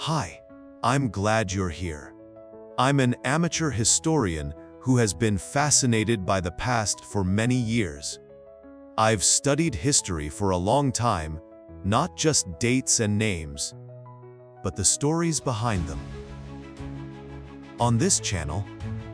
Hi, I'm glad you're here. I'm an amateur historian who has been fascinated by the past for many years. I've studied history for a long time, not just dates and names, but the stories behind them. On this channel,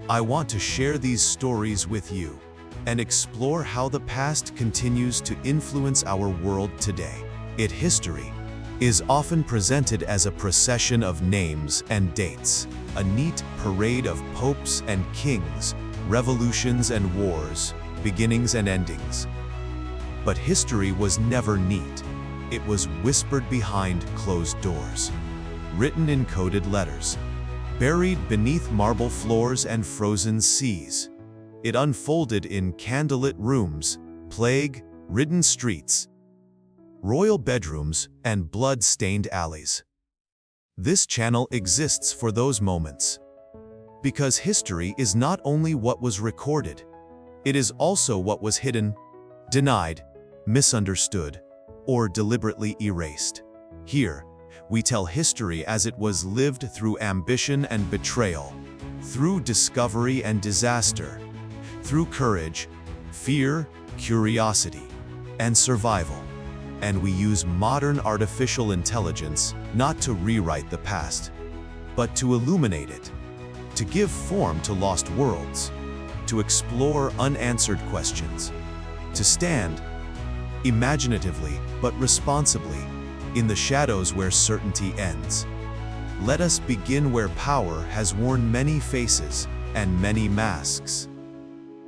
I want to share these stories with you and explore how the past continues to influence our world today. History is often presented as a procession of names and dates, a neat parade of popes and kings, revolutions and wars, beginnings and endings. But history was never neat. It was whispered behind closed doors, written in coded letters, buried beneath marble floors and frozen seas. It unfolded in candlelit rooms, plague-ridden streets, royal bedrooms, and blood-stained alleys. This channel exists for those moments, because history is not only what was recorded, it is also what was hidden, denied, misunderstood, or deliberately erased. Here, we tell history as it was lived through ambition and betrayal, through discovery and disaster, through courage, fear, curiosity, and survival. And we use modern artificial intelligence not to rewrite the past, but to illuminate it, to give form to lost worlds, to explore unanswered questions, to stand, imaginatively but responsibly, in the shadows where certainty ends. Let us begin where power has worn many faces and many masks.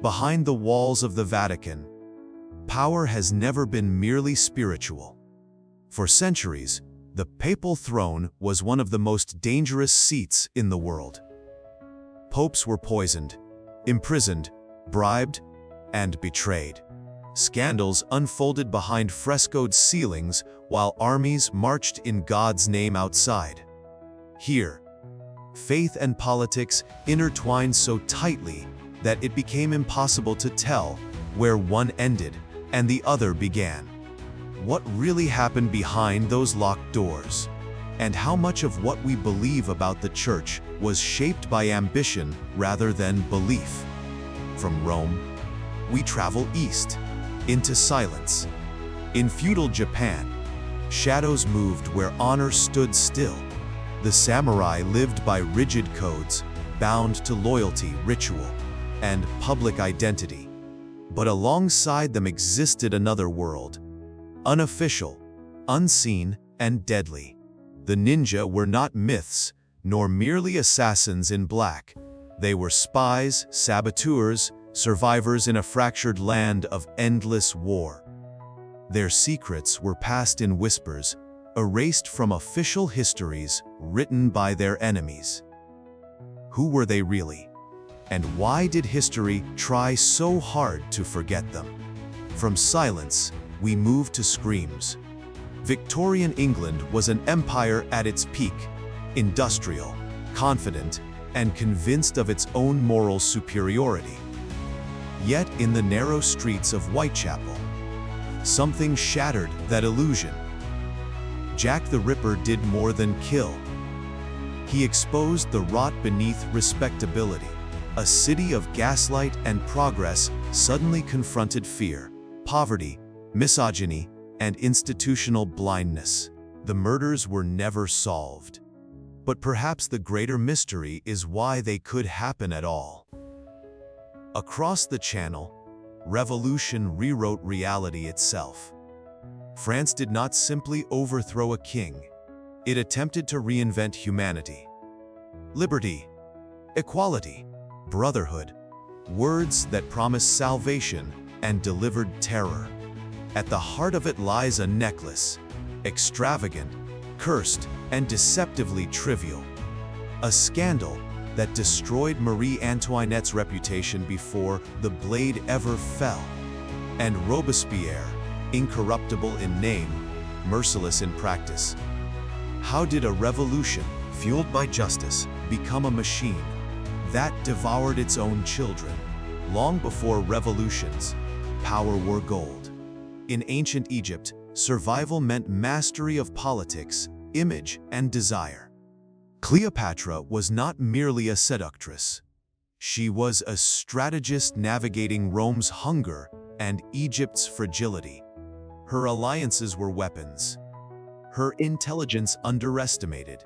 Behind the walls of the Vatican, power has never been merely spiritual. For centuries, the papal throne was one of the most dangerous seats in the world. Popes were poisoned, imprisoned, bribed, and betrayed. Scandals unfolded behind frescoed ceilings while armies marched in God's name outside. Here, faith and politics intertwined so tightly that it became impossible to tell where one ended and the other began. What really happened behind those locked doors? And how much of what we believe about the Church was shaped by ambition rather than belief? From Rome, we travel east, into silence. In feudal Japan, shadows moved where honor stood still. The samurai lived by rigid codes, bound to loyalty, ritual, and public identity. But alongside them existed another world, unofficial, unseen, and deadly. The ninja were not myths, nor merely assassins in black. They were spies, saboteurs, survivors in a fractured land of endless war. Their secrets were passed in whispers, erased from official histories written by their enemies. Who were they really? And why did history try so hard to forget them? From silence, we move to screams. Victorian England was an empire at its peak, industrial, confident, and convinced of its own moral superiority. Yet in the narrow streets of Whitechapel, something shattered that illusion. Jack the Ripper did more than kill. He exposed the rot beneath respectability. A city of gaslight and progress suddenly confronted fear, poverty, misogyny, and institutional blindness. The murders were never solved. But perhaps the greater mystery is why they could happen at all. Across the channel, revolution rewrote reality itself. France did not simply overthrow a king. It attempted to reinvent humanity. Liberty, equality, brotherhood, words that promised salvation and delivered terror. At the heart of it lies a necklace, extravagant, cursed, and deceptively trivial. A scandal that destroyed Marie Antoinette's reputation before the blade ever fell. And Robespierre, incorruptible in name, merciless in practice. How did a revolution, fueled by justice, become a machine that devoured its own children? Long before revolutions, power wore gold. In ancient Egypt, survival meant mastery of politics, image, and desire. Cleopatra was not merely a seductress. She was a strategist navigating Rome's hunger and Egypt's fragility. Her alliances were weapons, her intelligence underestimated.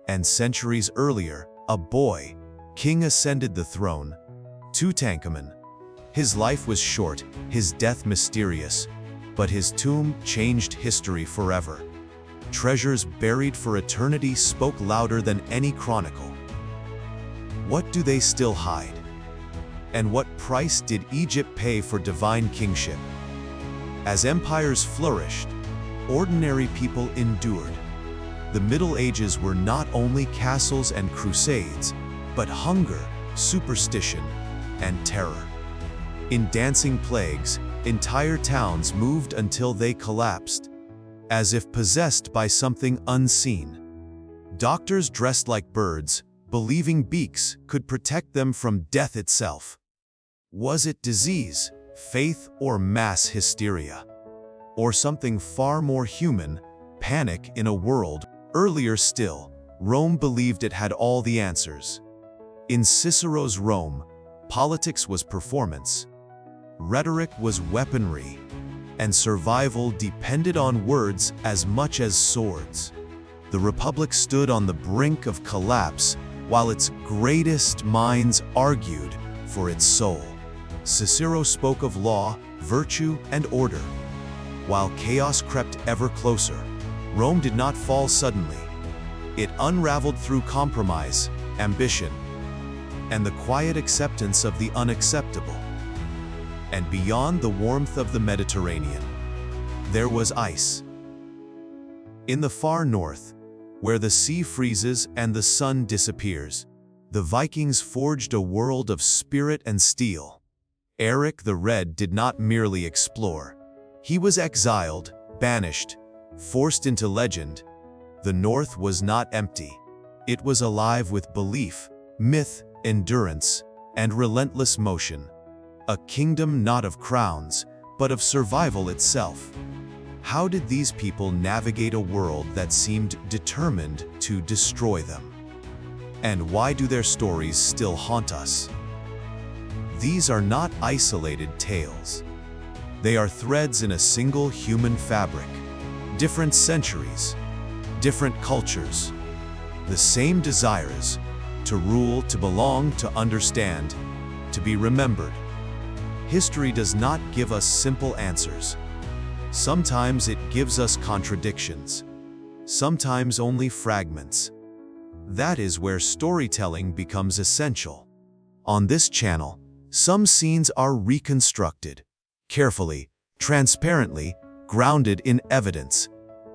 And centuries earlier, a boy, king ascended the throne, Tutankhamun. His life was short, his death mysterious, but his tomb changed history forever. Treasures buried for eternity spoke louder than any chronicle. What do they still hide? And what price did Egypt pay for divine kingship? As empires flourished, ordinary people endured. The Middle Ages were not only castles and crusades, but hunger, superstition, and terror. In dancing plagues, entire towns moved until they collapsed, as if possessed by something unseen. Doctors dressed like birds, believing beaks could protect them from death itself. Was it disease, faith, or mass hysteria? Or something far more human, panic in a world? Earlier still, Rome believed it had all the answers. In Cicero's Rome, politics was performance, rhetoric was weaponry, and survival depended on words as much as swords. The Republic stood on the brink of collapse while its greatest minds argued for its soul. Cicero spoke of law, virtue, and order. While chaos crept ever closer, Rome did not fall suddenly. It unraveled through compromise, ambition, and the quiet acceptance of the unacceptable. And beyond the warmth of the Mediterranean, there was ice. In the far north, where the sea freezes and the sun disappears, the Vikings forged a world of spirit and steel. Eric the Red did not merely explore. He was exiled, banished, forced into legend. The North was not empty. It was alive with belief, myth, endurance, and relentless motion. A kingdom not of crowns, but of survival itself. How did these people navigate a world that seemed determined to destroy them? And why do their stories still haunt us? These are not isolated tales. They are threads in a single human fabric. Different centuries, different cultures, the same desires to rule, to belong, to understand, to be remembered. History does not give us simple answers. Sometimes it gives us contradictions, sometimes only fragments. That is where storytelling becomes essential. On this channel, some scenes are reconstructed, carefully, transparently, grounded in evidence,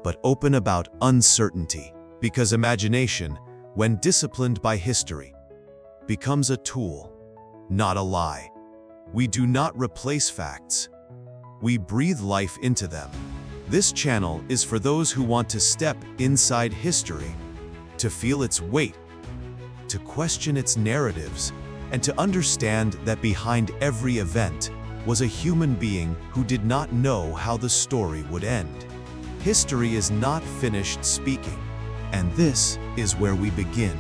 but open about uncertainty, because imagination, when disciplined by history, becomes a tool, not a lie. We do not replace facts. We breathe life into them. This channel is for those who want to step inside history, to feel its weight, to question its narratives, and to understand that behind every event was a human being who did not know how the story would end. History is not finished speaking, and this is where we begin.